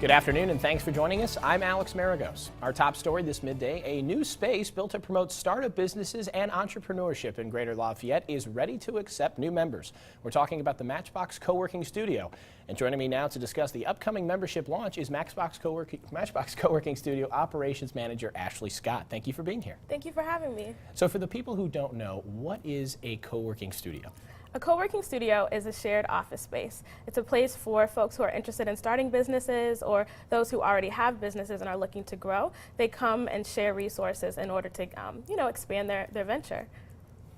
Good afternoon and thanks for joining us. I'm Alex Maragos. Our top story this midday, a new space built to promote startup businesses and entrepreneurship in Greater Lafayette is ready to accept new members. We're talking about the MatchBOX Coworking Studio. And joining me now to discuss the upcoming membership launch is MatchBOX Coworking Studio Operations Manager Ashley Scott. Thank you for being here. Thank you for having me. So for the people who don't know, what is a coworking studio? A co-working studio is a shared office space. It's a place for folks who are interested in starting businesses or those who already have businesses and are looking to grow. They come and share resources in order to expand their venture.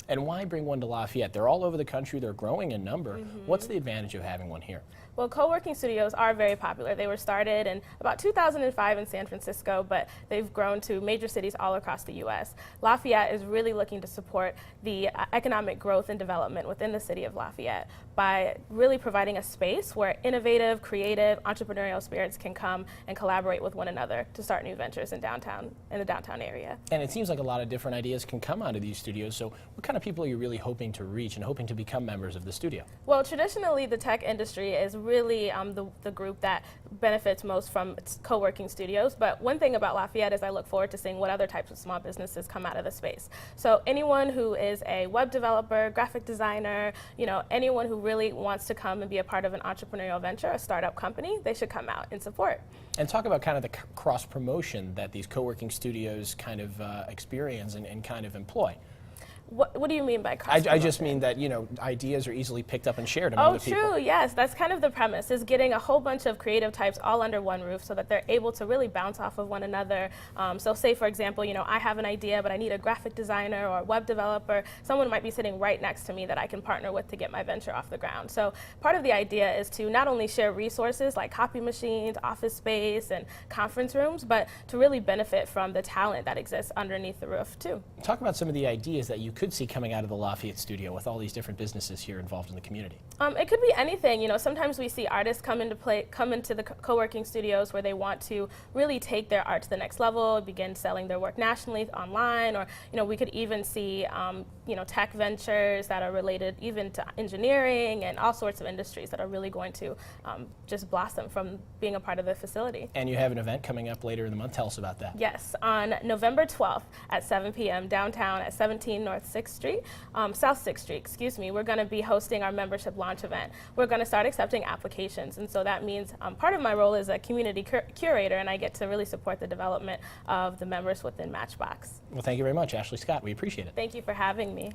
And why bring one to Lafayette? They're all over the country. They're growing in number. What's the advantage of having one here? Well, co-working studios are very popular. They were started in about 2005 in San Francisco, but they've grown to major cities all across the U.S. Lafayette is really looking to support the economic growth and development within the city of Lafayette by really providing a space where innovative, creative, entrepreneurial spirits can come and collaborate with one another to start new ventures in the downtown area. And it seems like a lot of different ideas can come out of these studios. So what kind of people are you really hoping to reach and hoping to become members of the studio? Well, traditionally, the tech industry is really the group that benefits most from co-working studios. But one thing about Lafayette is I look forward to seeing what other types of small businesses come out of the space. So anyone who is a web developer, graphic designer, anyone who really wants to come and be a part of an entrepreneurial venture, a startup company, they should come out and support. And talk about kind of the cross promotion that these co-working studios kind of experience and kind of employ. What do you mean by cross-promotion? I just mean that, ideas are easily picked up and shared among the people. Oh, true, yes. That's kind of the premise, is getting a whole bunch of creative types all under one roof so that they're able to really bounce off of one another. So say, for example, I have an idea, but I need a graphic designer or a web developer. Someone might be sitting right next to me that I can partner with to get my venture off the ground. So part of the idea is to not only share resources like copy machines, office space, and conference rooms, but to really benefit from the talent that exists underneath the roof, too. Talk about some of the ideas that you could see coming out of the Lafayette studio with all these different businesses here involved in the community. It could be anything. Sometimes we see artists come into the co-working studios where they want to really take their art to the next level, begin selling their work nationally online, or we could even see tech ventures that are related even to engineering and all sorts of industries that are really going to just blossom from being a part of the facility. And you have an event coming up later in the month. Tell us about that. Yes, on November 12th at 7 p.m. downtown at 17 North 6th Street, South 6th Street, excuse me, we're going to be hosting our membership launch event. We're going to start accepting applications, and so that means part of my role is a community curator, and I get to really support the development of the members within MatchBOX. Well, thank you very much, Ashley Scott. We appreciate it. Thank you for having me.